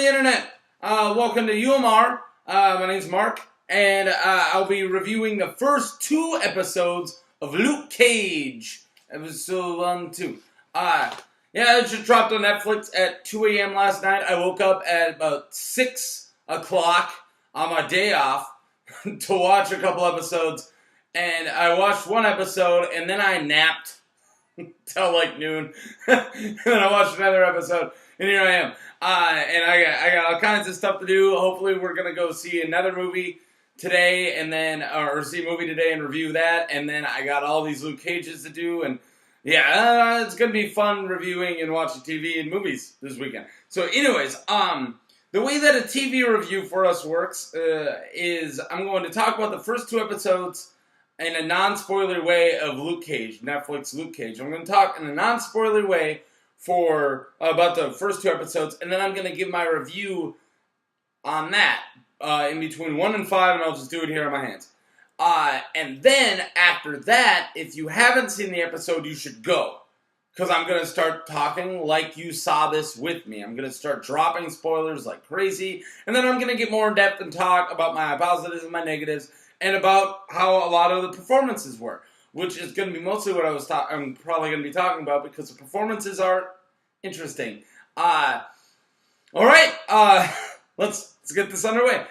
the internet. Welcome to UMR. My name's Mark, and I'll be reviewing the first 2 episodes of Luke Cage. Episode 1, 2. It just dropped on Netflix at 2 a.m. last night. I woke up at about 6 o'clock on my day off to watch a couple episodes, and I watched 1 episode, and then I napped till like noon, and then I watched another episode, and here I am. And I got all kinds of stuff to do. Hopefully we're going to go see another movie today, and then, or see a movie today and review that, and then I got all these Luke Cages to do, and yeah, it's going to be fun reviewing and watching TV and movies this weekend. So anyways, the way that a TV review for us works is I'm going to talk about the first 2 episodes in a non-spoiler way of Luke Cage, Netflix Luke Cage. I'm going to talk in a non-spoiler way for about the first 2 episodes, and then I'm going to give my review on that in between 1 and 5, and I'll just do it here on my hands. And then after that, if you haven't seen the episode, you should go, because I'm going to start talking like you saw this with me. I'm going to start dropping spoilers like crazy, and then I'm going to get more in depth and talk about my positives and my negatives, and about how a lot of the performances were, which is going to be mostly what I'm probably going to be talking about, because the performances are interesting. All right, let's get this underway.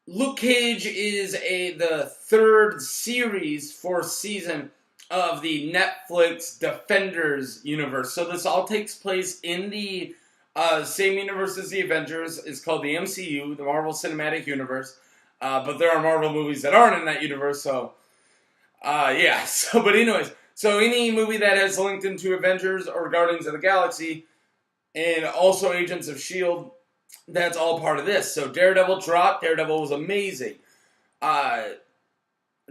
Luke Cage is the 3rd series, 4th season of the Netflix Defenders universe. So this all takes place in the same universe as the Avengers. It's called the MCU, the Marvel Cinematic Universe. But there are Marvel movies that aren't in that universe, so yeah. But anyways, so any movie that has linked into Avengers or Guardians of the Galaxy, and also Agents of S.H.I.E.L.D., that's all part of this. So Daredevil dropped. Daredevil was amazing.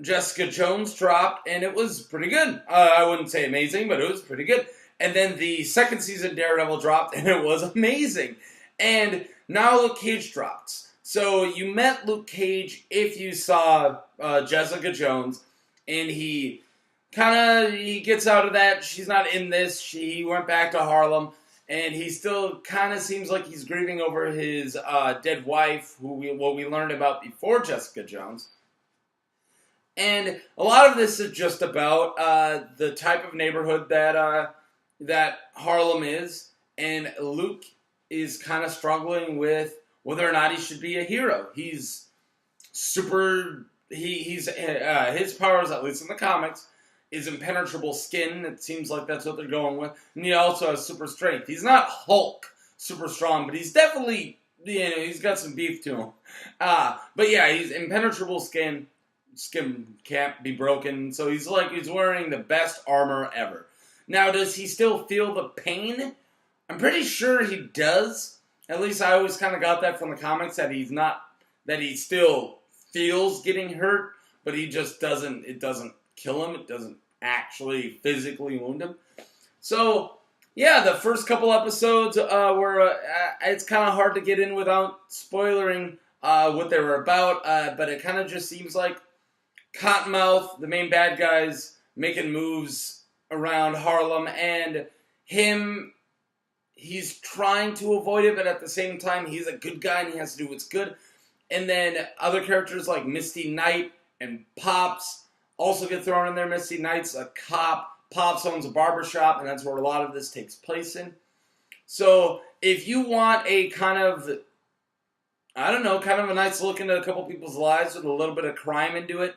Jessica Jones dropped, and it was pretty good. I wouldn't say amazing, but it was pretty good. And then the 2nd season Daredevil dropped, and it was amazing. And now Luke Cage drops. So you met Luke Cage if you saw Jessica Jones, and he gets out of that. She's not in this. He went back to Harlem, and he still kind of seems like he's grieving over his dead wife, what we learned about before Jessica Jones. And a lot of this is just about the type of neighborhood that Harlem is, and Luke is kind of struggling with whether or not he should be a hero. He's super. His powers, at least in the comics, is impenetrable skin. It seems like that's what they're going with, and he also has super strength. He's not Hulk, super strong, but he's definitely, he's got some beef to him. But yeah, he's impenetrable skin. Skin can't be broken, so he's wearing the best armor ever. Now, does he still feel the pain? I'm pretty sure he does. At least I always kind of got that from the comics, that he still feels getting hurt, but it doesn't kill him. It doesn't actually physically wound him. So, yeah, the first couple episodes were, it's kind of hard to get in without spoilering what they were about, but it kind of just seems like Cottonmouth, the main bad guys, making moves around Harlem, and he's trying to avoid it, but at the same time, he's a good guy, and he has to do what's good. And then other characters like Misty Knight and Pops also get thrown in there. Misty Knight's a cop. Pops owns a barbershop, and that's where a lot of this takes place in. So if you want a kind of a nice look into a couple people's lives with a little bit of crime into it,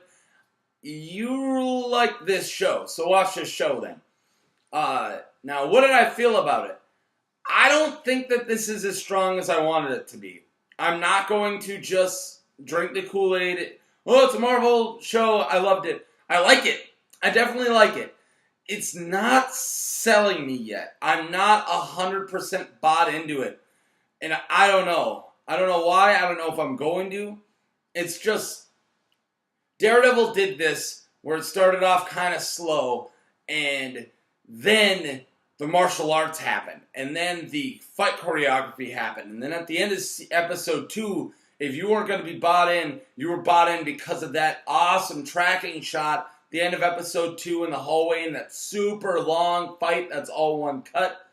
you like this show. So watch this show then. Now, what did I feel about it? I don't think that this is as strong as I wanted it to be. I'm not going to just drink the Kool-Aid. Oh, it's a Marvel show. I loved it. I like it. I definitely like it. It's not selling me yet. I'm not 100% bought into it. And I don't know. I don't know why. I don't know if I'm going to. It's just, Daredevil did this where it started off kind of slow, and then the martial arts happened, and then the fight choreography happened, and then at the end of episode 2, if you weren't going to be bought in, you were bought in because of that awesome tracking shot, the end of episode 2 in the hallway, and that super long fight that's all one cut.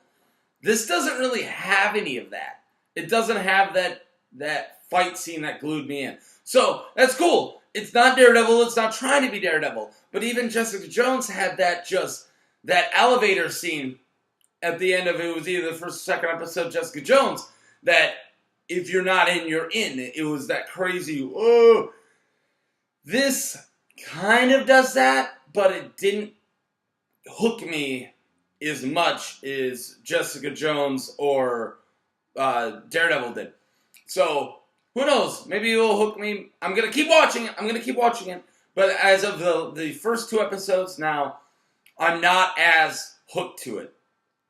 This doesn't really have any of that. It doesn't have that fight scene that glued me in. So that's cool. It's not Daredevil. It's not trying to be Daredevil. But even Jessica Jones had that elevator scene at the end of it. Was either the first or second episode of Jessica Jones that if you're not in, you're in. It was that crazy. Whoa. This kind of does that, but it didn't hook me as much as Jessica Jones or Daredevil did. So, who knows? Maybe it will hook me. I'm going to keep watching it. But as of the first 2 episodes now, I'm not as hooked to it.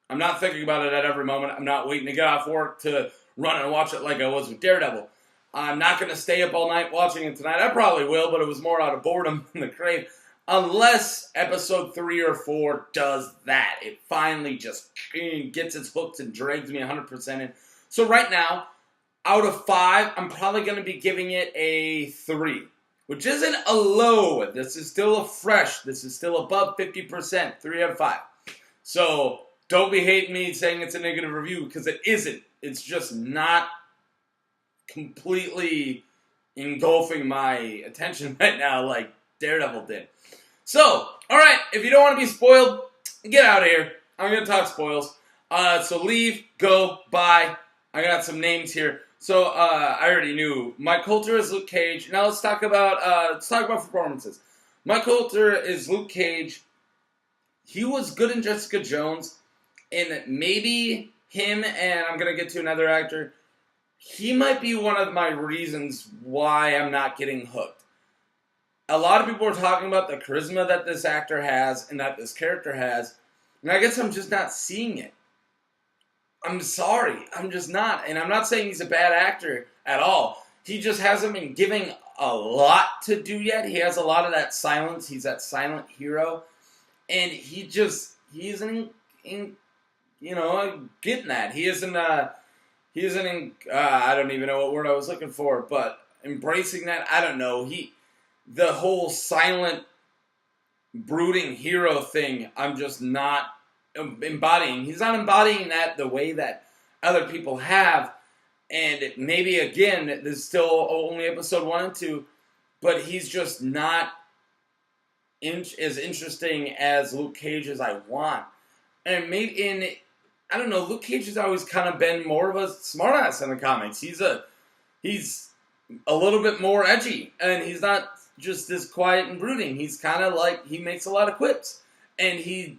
I'm not thinking about it at every moment. I'm not waiting to get off work to run and watch it like I was with Daredevil. I'm not going to stay up all night watching it tonight. I probably will, but it was more out of boredom than the crave. Unless episode 3 or 4 does that. It finally just gets its hooks and drags me 100% in. So right now, out of 5, I'm probably going to be giving it a 3. Which isn't a low. This is still a fresh. This is still above 50%. 3 out of 5. So don't be hating me saying it's a negative review because it isn't. It's just not completely engulfing my attention right now like Daredevil did. So, alright, if you don't want to be spoiled, get out of here. I'm going to talk spoils. So leave, go, bye. I got some names here. So, I already knew. Mike Colter is Luke Cage. Now let's talk about performances. Mike Colter is Luke Cage. He was good in Jessica Jones. And maybe him and I'm going to get to another actor. He might be one of my reasons why I'm not getting hooked. A lot of people are talking about the charisma that this actor has and that this character has. And I guess I'm just not seeing it. I'm sorry. I'm just not. And I'm not saying he's a bad actor at all. He just hasn't been giving a lot to do yet. He has a lot of that silence. He's that silent hero. And he isn't getting that. He isn't I don't even know what word I was looking for, but embracing that, I don't know. The whole silent, brooding hero thing, I'm just not embodying. He's not embodying that the way that other people have. And maybe, again, this is still only episode 1 and 2, but he's just not as interesting as Luke Cage as I want. And maybe I don't know, Luke Cage has always kind of been more of a smartass in the comics. He's a little bit more edgy, and he's not just this quiet and brooding. He's kind of like, he makes a lot of quips, and he's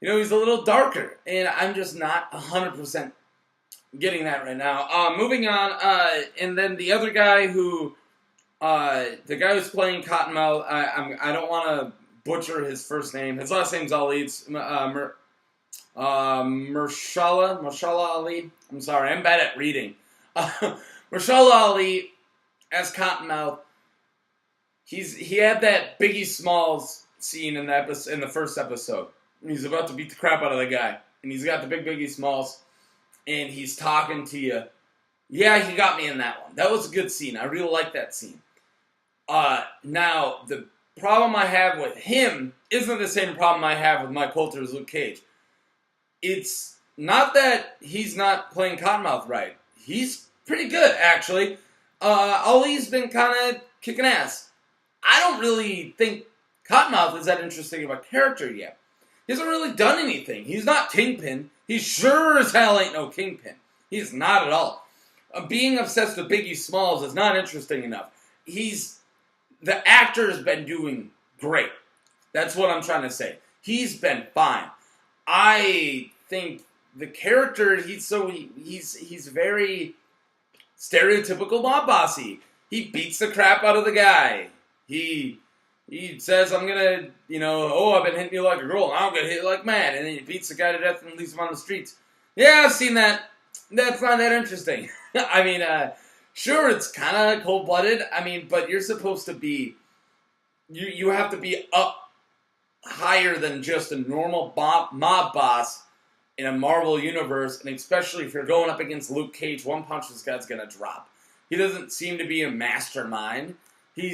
a little darker, and I'm just not 100% getting that right now. Moving on, and then the other guy the guy who's playing Cottonmouth, I don't want to butcher his first name. His last name's Ali. It's Mahershala Ali. I'm sorry, I'm bad at reading. Mahershala Ali as Cottonmouth. He had that Biggie Smalls scene in the first episode. He's about to beat the crap out of the guy, and he's got the big Biggie Smalls, and he's talking to you. Yeah, he got me in that one. That was a good scene. I really like that scene. Now the problem I have with him isn't the same problem I have with Mike Colter as Luke Cage. It's not that he's not playing Cottonmouth right. He's pretty good, actually. Ali's been kind of kicking ass. I don't really think Cottonmouth is that interesting of a character yet. He hasn't really done anything. He's not Kingpin. He sure as hell ain't no Kingpin. He's not at all. Being obsessed with Biggie Smalls is not interesting enough. The actor has been doing great. That's what I'm trying to say. He's been fine. I think the character, he's very stereotypical mob bossy. He beats the crap out of the guy. He says, I'm gonna, I've been hitting you like a girl, and I'm gonna hit you like mad, and then he beats the guy to death and leaves him on the streets. Yeah, I've seen that. That's not that interesting. I mean, sure, it's kind of cold-blooded. I mean, but you're supposed to be, you have to be up higher than just a normal mob boss in a Marvel universe, and especially if you're going up against Luke Cage, one punch this guy's gonna drop. He doesn't seem to be a mastermind. He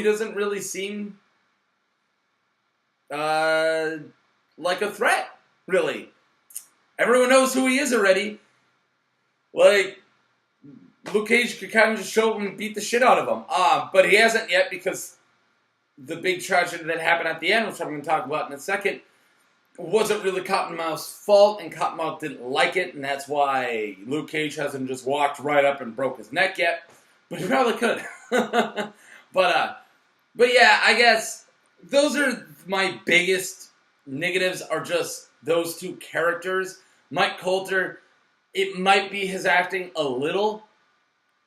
doesn't really seem like a threat. really. Everyone knows who he is already. Like, Luke Cage could kind of just show up and beat the shit out of him. But he hasn't yet because the big tragedy that happened at the end, which I'm going to talk about in a second, wasn't really Cottonmouth's fault, and Cottonmouth didn't like it, and that's why Luke Cage hasn't just walked right up and broke his neck yet. But he probably could. But yeah, I guess those are my biggest negatives, are just those two characters. Mike Colter, it might be his acting a little.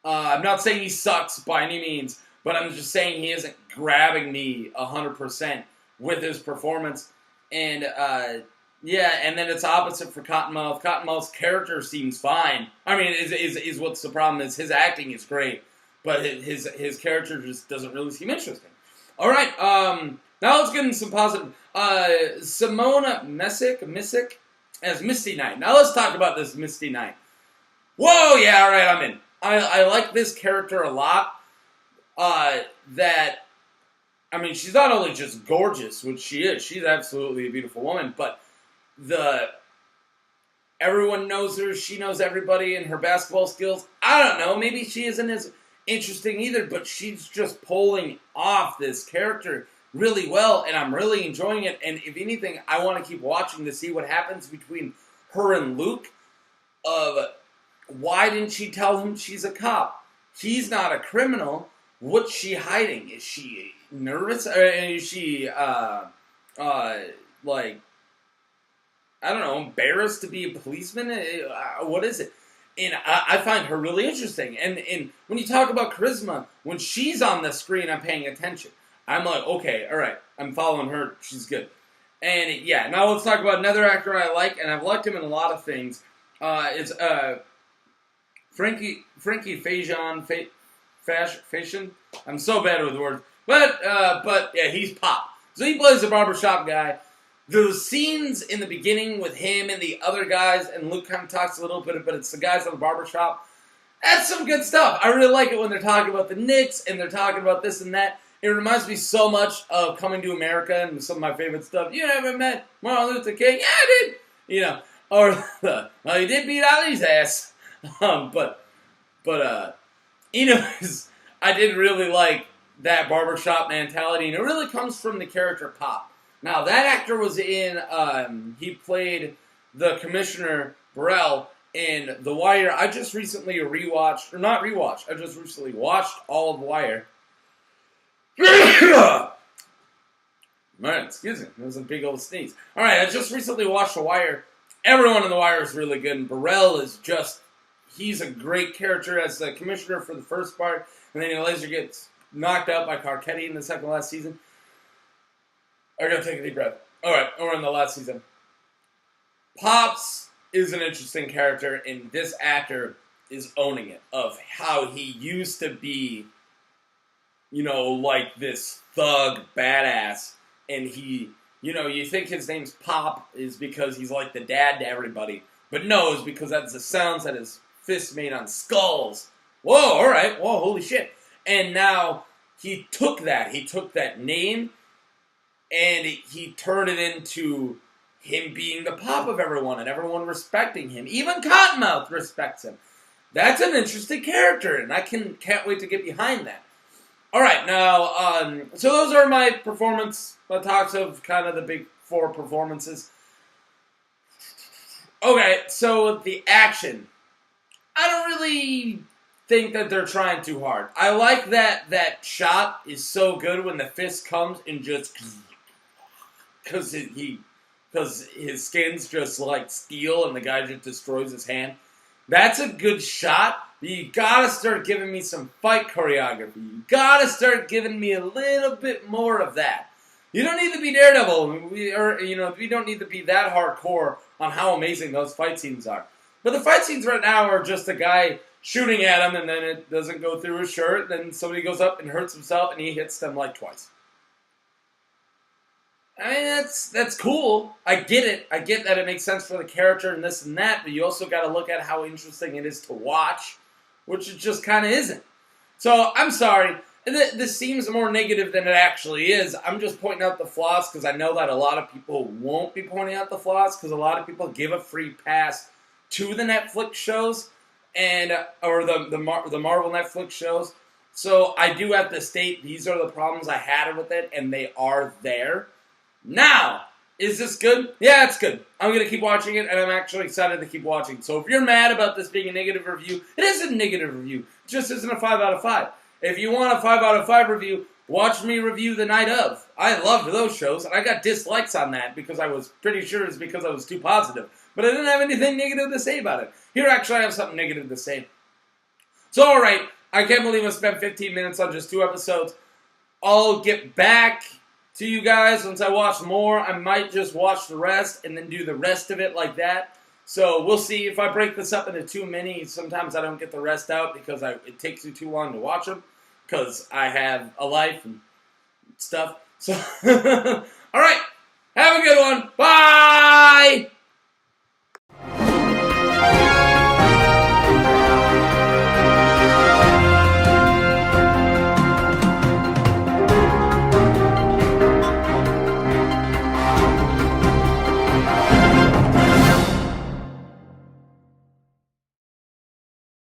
I'm not saying he sucks by any means, but I'm just saying he isn't grabbing me 100% with his performance. And, yeah, and then it's opposite for Cottonmouth. Cottonmouth's character seems fine. I mean, is what's the problem is his acting is great, but his character just doesn't really seem interesting. All right, now let's get into some positive. Simona Missick as Misty Knight. Now let's talk about this Misty Knight. Whoa, yeah, all right, I'm in. I like this character a lot. She's not only just gorgeous, which she is. She's absolutely a beautiful woman, but everyone knows her. She knows everybody and her basketball skills. I don't know. Maybe she isn't as interesting either, but she's just pulling off this character really well, and I'm really enjoying it. And if anything, I want to keep watching to see what happens between her and Luke. Why didn't she tell him she's a cop? He's not a criminal. What's she hiding? Is she nervous? Or is she, I don't know, embarrassed to be a policeman? What is it? And I find her really interesting. And when you talk about charisma, when she's on the screen, I'm paying attention. I'm like, okay, all right, I'm following her. She's good. And yeah, now let's talk about another actor I like, and I've liked him in a lot of things. It's Frankie Faison. Fashion. I'm so bad with words. But yeah, he's Pop. So he plays the barbershop guy. The scenes in the beginning with him and the other guys, and Luke kind of talks a little bit, but it's the guys on the barbershop. That's some good stuff. I really like it when they're talking about the Knicks and they're talking about this and that. It reminds me so much of Coming to America and some of my favorite stuff. You ever met Martin Luther King? Yeah, I did. You know, or well, he did beat Ali's ass. Anyways, I did really like that barbershop mentality, and it really comes from the character Pop. Now, that actor was in, he played the Commissioner Burrell in The Wire. I just recently rewatched, or not rewatched, I just recently watched all of Wire. Man, excuse me, that was a big old sneeze. Alright, I just recently watched The Wire. Everyone in The Wire is really good, and Burrell is just, he's a great character as the Commissioner for the first part, and then Laser gets knocked out by Carcetti in the second last season. I gotta take a deep breath. Alright, we're in the last season. Pops is an interesting character, and this actor is owning it, of how he used to be, you know, like this thug badass, and he, you know, you think his name's Pop is because he's like the dad to everybody, but no, it's because that's the sounds that his fists made on skulls. Whoa, alright, whoa, holy shit. And now, he took that name, and he turned it into him being the Pop of everyone, and everyone respecting him. Even Cottonmouth respects him. That's an interesting character, and I can't wait to get behind that. Alright, now, so those are my talks of kind of the big four performances. Okay, so the action. I don't really think that they're trying too hard. I like that shot is so good when the fist comes and just, because his skin's just like steel and the guy just destroys his hand. That's a good shot, but you gotta start giving me some fight choreography. You gotta start giving me a little bit more of that. You don't need to be Daredevil, we don't need to be that hardcore on how amazing those fight scenes are. But the fight scenes right now are just a guy shooting at him, and then it doesn't go through his shirt, then somebody goes up and hurts himself, and he hits them like twice. I mean, that's cool. I get it. I get that it makes sense for the character and this and that, but you also got to look at how interesting it is to watch, which it just kind of isn't. So, I'm sorry. this seems more negative than it actually is. I'm just pointing out the flaws because I know that a lot of people won't be pointing out the flaws because a lot of people give a free pass to the Netflix shows or the Marvel Netflix shows. So I do have to state these are the problems I had with it, and they are there. Now, is this good? Yeah, it's good. I'm going to keep watching it, and I'm actually excited to keep watching. So if you're mad about this being a negative review, it is a negative review. It just isn't a 5 out of 5. If you want a 5 out of 5 review, watch me review The Night Of. I loved those shows, and I got dislikes on that because I was pretty sure it's because I was too positive. But I didn't have anything negative to say about it. Here, actually, I have something negative to say. So, alright, I can't believe I spent 15 minutes on just 2 episodes. I'll get back to you guys once I watch more. I might just watch the rest and then do the rest of it like that. So we'll see. If I break this up into too many, sometimes I don't get the rest out because it takes you too long to watch them because I have a life and stuff. So, all right. Have a good one. Bye.